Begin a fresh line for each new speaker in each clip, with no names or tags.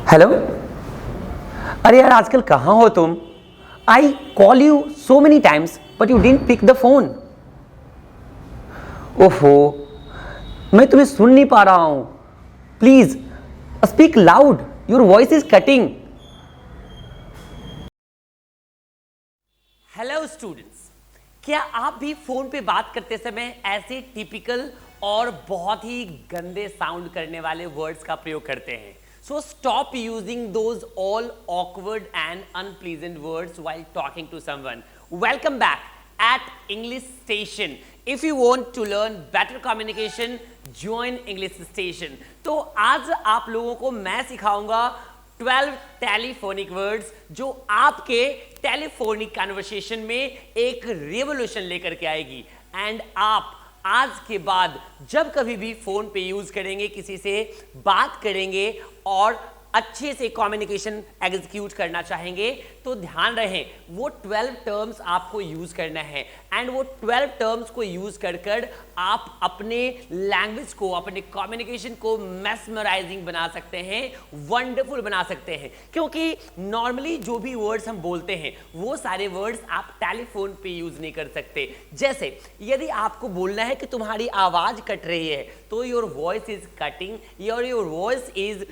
Hello. अरे यार आजकल कहाँ हो तुम? I call you so many times but you didn't pick the phone. ओहो, मैं तुम्हें सुन नहीं पा रहा हूं। Please speak loud, your voice is cutting. Hello students, क्या आप भी फोन पे बात करते समय ऐसे टिपिकल और बहुत ही गंदे साउंड करने वाले वर्ड्स का प्रयोग करते हैं? So stop using those all awkward and unpleasant words while talking to someone. Welcome back at English Station. If you want to learn better communication, join English Station. तो आज आप लोगों को मैं सिखाऊंगा 12 टेलीफोनिक वर्ड्स जो आपके टेलीफोनिक कन्वर्सेशन में एक रेवोल्यूशन लेकर के आएगी। एंड आप आज के बाद जब कभी भी फोन पे यूज करेंगे, किसी से बात करेंगे और अच्छे से कम्युनिकेशन एग्जीक्यूट करना चाहेंगे तो ध्यान रहे वो 12 टर्म्स आपको यूज करना है। एंड वो 12 टर्म्स को यूज कर कर आप अपने लैंग्वेज को, अपने कम्युनिकेशन को मेस्मराइजिंग बना सकते हैं, वंडरफुल बना सकते हैं। क्योंकि नॉर्मली जो भी वर्ड्स हम बोलते हैं वो सारे वर्ड्स आप टेलीफोन पे यूज नहीं कर सकते। जैसे यदि आपको बोलना है कि तुम्हारी आवाज कट रही है तो your voice is cutting, your voice is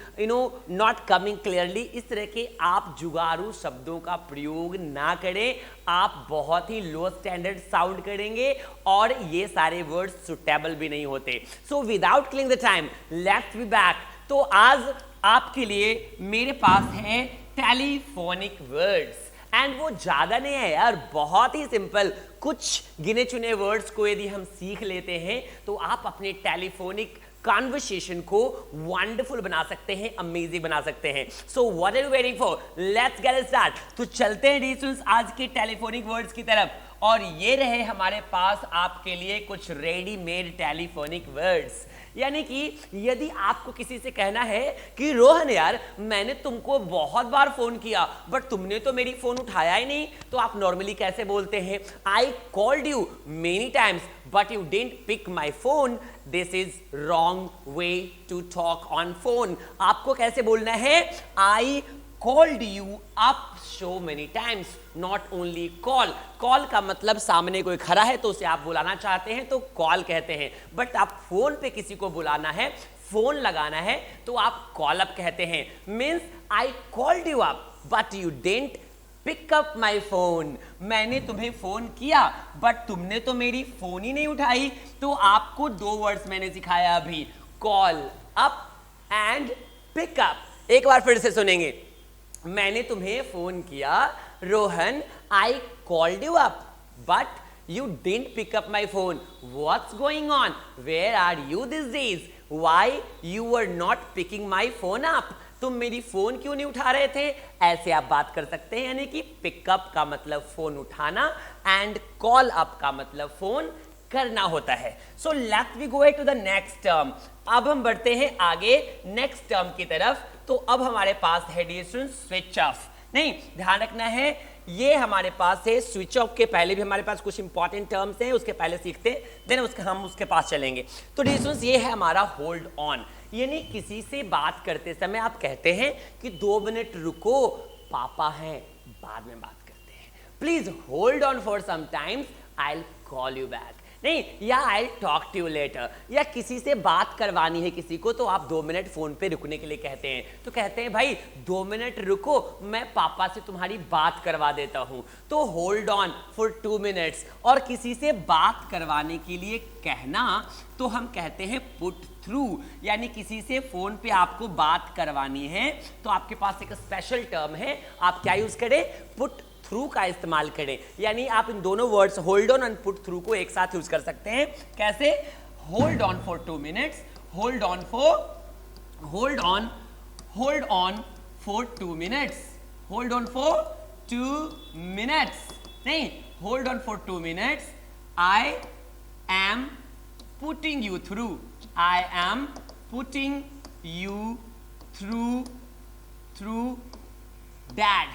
not coming clearly, इस तरह के आप जुगाड़ू शब्दों का प्रयोग ना करें। आप बहुत ही लो स्टैंडर्ड साउंड करेंगे और ये सारे वर्ड्स सुटेबल भी नहीं होते। So without killing the time, let's be back. तो आज आपके लिए मेरे पास है टेलीफोनिक वर्ड्स एंड वो ज्यादा नहीं है यार, बहुत ही सिंपल। कुछ गिने चुने वर्ड्स को यदि हम सीख लेते हैं तो आप अपने टेलीफोनिक कॉन्वर्सेशन को वंडरफुल बना सकते हैं, अमेजिंग बना सकते हैं। So what are you waiting for? Let's get start. तो चलते हैं डिस्टेंस आज के टेलीफोनिक वर्ड्स की तरफ और ये रहे हमारे पास आपके लिए कुछ रेडीमेड टेलीफोनिक वर्ड्स। यानी कि यदि आपको किसी से कहना है कि रोहन यार मैंने तुमको बहुत बार फोन किया बट तुमने तो मेरी फोन उठाया ही नहीं, तो आप नॉर्मली कैसे बोलते हैं? I called you many times but you didn't pick my phone. This is wrong way to talk on phone. आपको कैसे बोलना है? I called you up so many times, not only call. Call का मतलब सामने कोई खड़ा है तो उसे आप बुलाना चाहते हैं तो कॉल कहते हैं, बट आप फोन पे किसी को बुलाना है, फोन लगाना है तो आप कॉल अप कहते हैं। Means I called you up but you didn't pick up my phone. मैंने तुम्हें फोन किया बट तुमने तो मेरी फोन ही नहीं उठाई। तो आपको दो वर्ड्स मैंने सिखाया अभी, call up and pick up. एक बार फिर से सुनेंगे। मैंने तुम्हें फोन किया Rohan, I called you up but you didn't pick up my phone. What's going on? Where are you this days? Why you are not picking my phone up? तुम मेरी फोन क्यों नहीं उठा रहे थे? ऐसे आप बात कर सकते हैं। यानी कि पिकअप का मतलब फोन उठाना एंड कॉल अप का मतलब फोन करना होता है। So let's we go to the next term. अब हम बढ़ते हैं आगे नेक्स्ट टर्म की तरफ। तो अब हमारे पास है डिस्टेंस स्विच ऑफ। नहीं, ध्यान रखना है ये हमारे पास है। स्विच ऑफ के पहले भी हमारे पास कुछ इंपॉर्टेंट टर्म्स हैं, उसके पहले सीखते हैं, देन हम उसके पास चलेंगे। तो डिस्टेंस ये है हमारा होल्ड ऑन। यानी किसी से बात करते समय आप कहते हैं कि 2 मिनट रुको, पापा हैं, बाद में बात करते हैं। Please hold on for some times, I will call you back. नहीं, या I talk to you later. या किसी से बात करवानी है किसी को तो आप 2 मिनट फोन पे रुकने के लिए कहते हैं, तो कहते हैं भाई 2 मिनट रुको, मैं पापा से तुम्हारी बात करवा देता हूं। तो होल्ड ऑन फॉर 2 मिनट्स। और किसी से बात करवाने के लिए कहना तो हम कहते हैं पुट थ्रू। यानी किसी से फोन पे आपको बात करवानी है तो आपके पास एक स्पेशल टर्म है, आप क्या यूज करें? पुट थ्रू का इस्तेमाल करें। यानी आप इन दोनों words hold on and put through को एक साथ यूज कर सकते हैं। कैसे? Hold on for 2 minutes, hold on for 2 minutes, hold on for 2 minutes. नहीं, hold on for 2 minutes, I am putting you through, I am putting you through dad.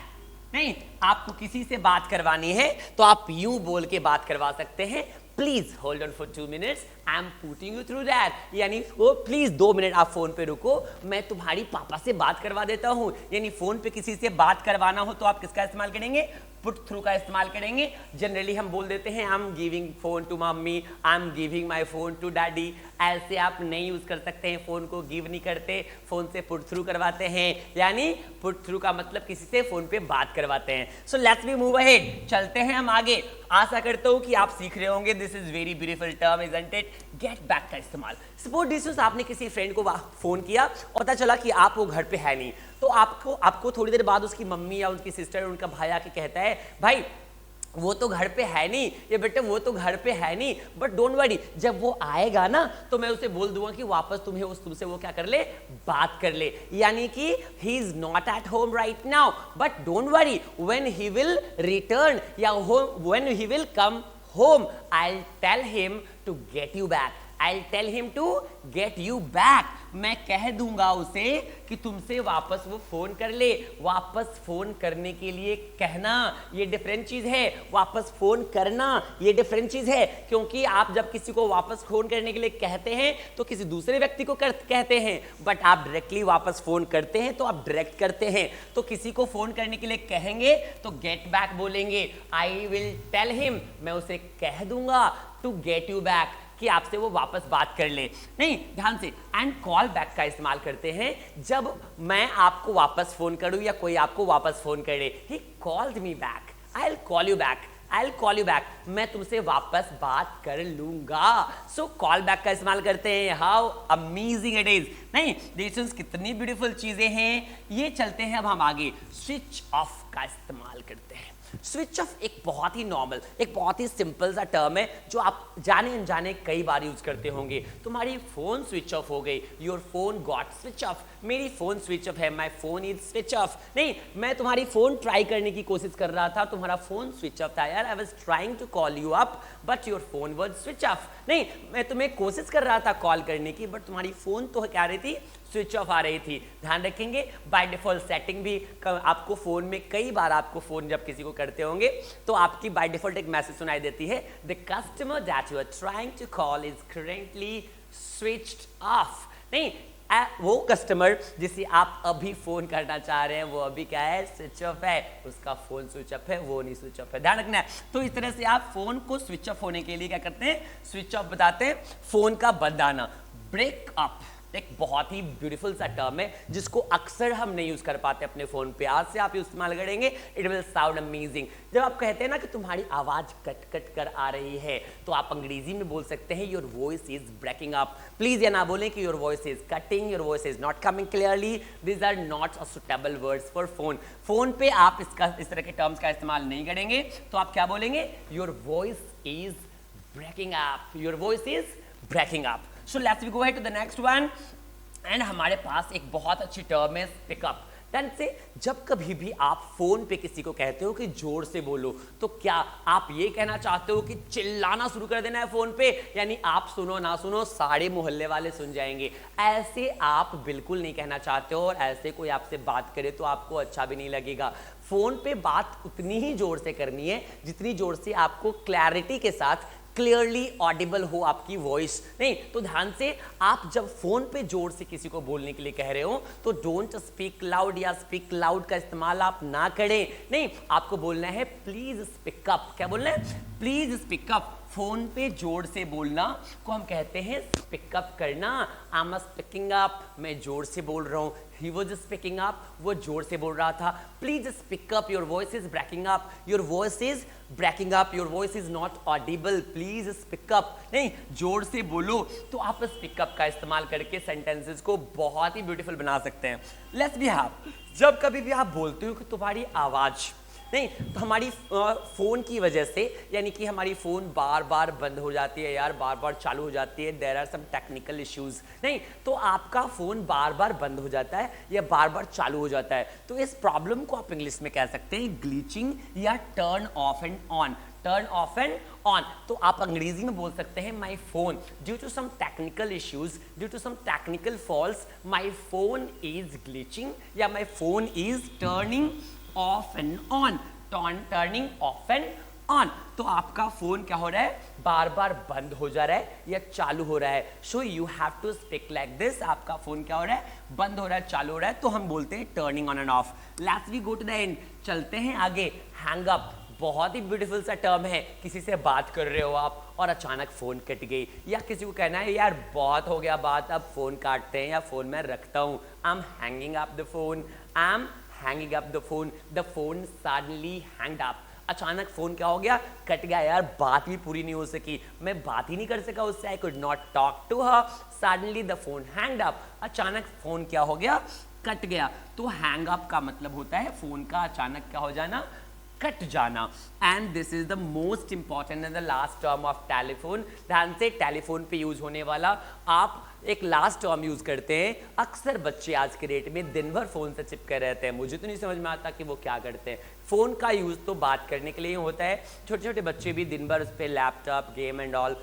नहीं, आपको किसी से बात करवानी है तो आप यूं बोल के बात करवा सकते हैं, please hold on for 2 minutes, I am putting you through that, यानी वो प्लीज 2 मिनट आप फोन पे रुको, मैं तुम्हारी पापा से बात करवा देता हूं। यानी फोन पे किसी से बात करवाना हो तो आप किसका इस्तेमाल करेंगे? पुट थ्रू का इस्तेमाल करेंगे। जनरली हम बोल देते हैं I am giving phone to mummy, I am giving my phone to daddy. ऐसे आप नहीं यूज कर सकते हैं, फोन को गिव नहीं करते, फोन से पुट थ्रू करवाते हैं। यानी पुट थ्रू का मतलब किसी से फोन पे बात करवाते हैं। So let's we move ahead, चलते हैं हम आगे। आशा करता हूं कि आप सीख रहे होंगे, this is very beautiful term isn't it, get back का इस्तेमाल। सपोज डिस्टेंस आपने किसी फ्रेंड को फोन किया और पता चला कि आप वो घर पे है नहीं, तो आपको थोड़ी देर बाद उसकी मम्मी या उनकी सिस्टर, उनका भाई आके कहता है भाई वो तो घर पे है नहीं, ये बेटे वो तो घर पे है नहीं, बट डोंट वरी, जब वो आएगा ना तो मैं उसे बोल दूंगा कि वापस तुमसे वो क्या कर ले, बात कर ले। यानी कि he is not at home right now, but don't worry, when he will return या when he will come home, I will tell him to get you back, I'll tell him to get you back। मैं कह दूंगा उसे कि तुमसे वापस वो phone कर ले। वापस फोन करने के लिए कहना ये डिफरेंट चीज है, वापस फोन करना ये डिफरेंट चीज है। क्योंकि आप जब किसी को वापस फोन करने के लिए कहते हैं तो किसी दूसरे व्यक्ति को कहते हैं, बट आप डायरेक्टली वापस फोन करते हैं तो आप डायरेक्ट करते हैं। तो किसी को फोन करने के लिए कहेंगे तो गेट बैक बोलेंगे, आई विल टेल हिम, मैं उसे कह दूंगा टू गेट यू बैक, कि आपसे वो वापस बात कर ले। नहीं, ध्यान से, एंड कॉल बैक का इस्तेमाल करते हैं जब मैं आपको वापस फोन करूं या कोई आपको वापस फोन करे। He called me back, I will call you back, I will call you back, मैं तुमसे वापस बात कर लूंगा। सो कॉल बैक का इस्तेमाल करते हैं। How amazing it is. नहीं, देखिए कितनी ब्यूटीफुल चीजें हैं ये। चलते हैं अब हम आगे, स्विच ऑफ का इस्तेमाल करते हैं। स्विच ऑफ एक बहुत ही नॉर्मल, एक बहुत ही सिंपल सा टर्म है जो आप जाने अनजाने कई बार यूज करते होंगे। तुम्हारी फोन स्विच ऑफ हो गई, your phone got switch off, मेरी फोन स्विच ऑफ है, माई फोन इज स्विच ऑफ। नहीं, मैं तुम्हारी फोन ट्राई करने की कोशिश कर रहा था, तुम्हारा फोन स्विच ऑफ था यार, I was trying to call you up but your phone was switch off. नहीं, मैं तुम्हें कोशिश कर रहा था कॉल करने की, बट तुम्हारी फोन तो क्या रही थी, स्विच ऑफ आ रही थी। ध्यान रखेंगे, बाय डिफॉल्ट सेटिंग भी आपको फोन में, कई बार आपको फोन जब किसी को करते होंगे तो आपकी बाय डिफॉल्ट एक मैसेज सुनाई देती है, the customer that you are trying to call is currently switched off. नहीं, वो कस्टमर जिसे आप अभी फोन करना चाह रहे हैं वो अभी क्या है, स्विच ऑफ है, उसका फोन स्विच ऑफ है, वो नहीं स्विच ऑफ है। ध्यान रखना है। तो इस तरह से आप फोन को स्विच ऑफ होने के लिए क्या करते हैं, स्विच ऑफ बताते हैं, फोन का बंद आना। ब्रेक अप एक बहुत ही ब्यूटीफुल सा टर्म है जिसको अक्सर हम नहीं यूज कर पाते अपने फोन पे। आज से आप इस्तेमाल करेंगे, इट विल साउंड अमेजिंग। जब आप कहते हैं ना कि तुम्हारी आवाज कट कट कर आ रही है, तो आप अंग्रेजी में बोल सकते हैं your voice is breaking up. Please ये ना बोलें कि your voice is cutting, your voice is not coming clearly, these are not a suitable words for phone. Phone पे आप इस तरह के टर्म्स का इस्तेमाल नहीं करेंगे, तो आप क्या बोलेंगे, your voice is breaking up, your voice is breaking up. So let's go ahead to the next one, and हमारे पास एक बहुत अच्छी टर्म है पिकअप। ध्यान से, जब कभी भी आप फोन पे किसी को कहते हो कि जोर से बोलो, तो क्या आप ये कहना चाहते हो कि चिल्लाना शुरू कर देना है फोन पे, यानी आप सुनो ना सुनो सारे मोहल्ले वाले सुन जाएंगे? ऐसे आप बिल्कुल नहीं कहना चाहते हो, और ऐसे कोई आपसे बात करे तो आपको अच्छा भी नहीं लगेगा। फोन पे बात उतनी ही जोर से करनी है जितनी जोर से आपको क्लैरिटी के साथ क्लियरली ऑडिबल हो आपकी वॉइस। नहीं, तो ध्यान से, आप जब फोन पे जोर से किसी को बोलने के लिए कह रहे हो तो डोंट स्पीक लाउड या स्पीक लाउड का इस्तेमाल आप ना करें। नहीं, आपको बोलना है प्लीज स्पीक अप। क्या बोलना है, प्लीज स्पीक अप। फोन पे जोर से बोलना को हम कहते हैं स्पीक अप करना। आई एम स्पीकिंग अप, मैं जोर से बोल रहा हूँ। ही वाज स्पीकिंग अप, वो जोर से बोल रहा था। Please speak up, your voice is breaking up, your voice is breaking up, your voice is not audible, please speak up. नहीं, जोर से बोलो। तो आप स्पीक अप का इस्तेमाल करके सेंटेंसेस को बहुत ही ब्यूटीफुल बना सकते हैं। लेट्स बी हैव, जब कभी भी आप बोलते हो कि तुम्हारी आवाज, नहीं, तो हमारी फोन की वजह से, यानी कि हमारी फोन बार बार बंद हो जाती है यार, बार बार चालू हो जाती है, there are some technical issues. नहीं, तो आपका फोन बार बार बंद हो जाता है या बार बार चालू हो जाता है, तो इस प्रॉब्लम को आप इंग्लिश में कह सकते हैं ग्लिचिंग या turn off and on. Turn off and on, तो आप अंग्रेजी में बोल सकते हैं my phone due to some technical issues, due to some technical faults, my phone is glitching या my phone is turning off and on, turning off and on. तो आपका फोन क्या हो रहा है, बार बार बंद हो जा रहा है या चालू हो रहा है। So you have to speak like this, आपका फोन क्या हो रहा है, बंद हो रहा है, चालू हो रहा है, तो हम बोलते हैं turning on and off. Let's we go to the end, चलते हैं आगे। हैंग अप, बहुत ही ब्यूटीफुल सा टर्म है। किसी से बात कर रहे हो आप और अचानक फोन कट गई, या किसी को कहना है यार बहुत हो गया बात, अब फोन काटते हैं या फोन मैं रखता हूं। I am hanging up the phone, I am hanging up the phone, the phone suddenly hanged up. अचानक फोन क्या हो गया, कट गया यार, बात भी पूरी नहीं हो सकी, मैं बात ही नहीं कर सका उससे, I could not talk to her, suddenly the phone hanged up. अचानक फोन क्या हो गया, कट गया। तो हैंग अप का मतलब होता है फोन का अचानक क्या हो जाना, कट जाना। And this is the most important and the last term of telephone. ध्यान से, टेलीफोन पे यूज होने वाला आप एक लास्ट टर्म यूज करते हैं। अक्सर बच्चे आज के डेट में दिन भर फोन से चिपके रहते हैं, मुझे तो नहीं समझ में आता कि वो क्या करते हैं। फोन का यूज तो बात करने के लिए होता है, छोटे छोटे बच्चे भी दिन भर उस पर लैपटॉप, गेम एंड ऑल,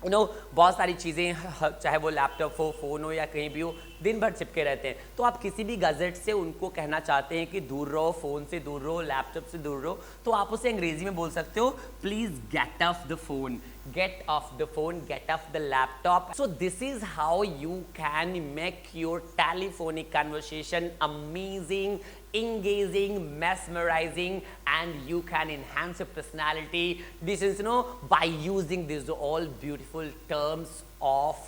बहुत सारी चीज़ें, चाहे वो लैपटॉप हो, फ़ोन हो या कहीं भी हो, दिन भर चिपके रहते हैं। तो आप किसी भी गैजेट से उनको कहना चाहते हैं कि दूर रहो, फ़ोन से दूर रहो, लैपटॉप से दूर रहो, तो आप उसे अंग्रेजी में बोल सकते हो, please get of the phone, get off the phone, get off the laptop. So this is how you can make your telephonic conversation amazing, engaging, mesmerizing, and you can enhance your personality. This is by using these all beautiful terms of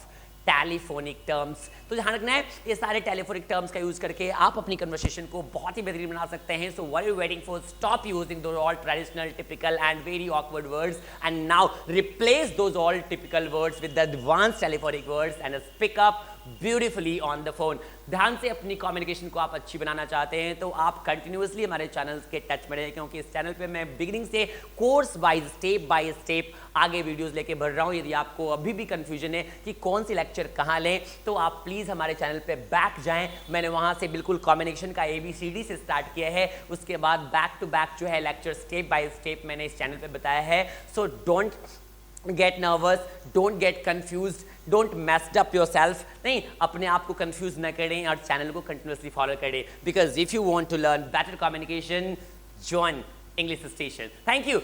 telephonic terms. तो ध्यान रखना है, ये सारे telephonic terms का use करके आप अपनी कन्वर्सेशन को बहुत ही बेहतरीन बना सकते हैं। So what are you waiting for, stop using those all traditional, typical and very awkward words and now replace those all typical words with the advance telephonic words and speak up beautifully on the phone. ध्यान से, अपनी communication को आप अच्छी बनाना चाहते हैं तो आप कंटिन्यूसली हमारे चैनल्स के टच में रहें, क्योंकि इस चैनल पे मैं बिगिनिंग से course wise, step by step आगे वीडियोस लेके बढ़ रहा हूँ। यदि आपको अभी भी कंफ्यूजन है कि कौन सी लेक्चर कहाँ लें, तो आप प्लीज़ हमारे चैनल पे बैक जाएं। मैंने वहाँ से बिल्कुल कम्युनिकेशन का ABCD से स्टार्ट किया है, उसके बाद बैक टू बैक जो है लेक्चर स्टेप बाय स्टेप मैंने इस चैनल पर बताया है। So don't get nervous, don't get confused, don't messed up your self. नहीं, अपने आप को कंफ्यूज न करें और चैनल को कंटिन्यूसली फॉलो करें, because if you want to learn better communication, join English station. Thank you.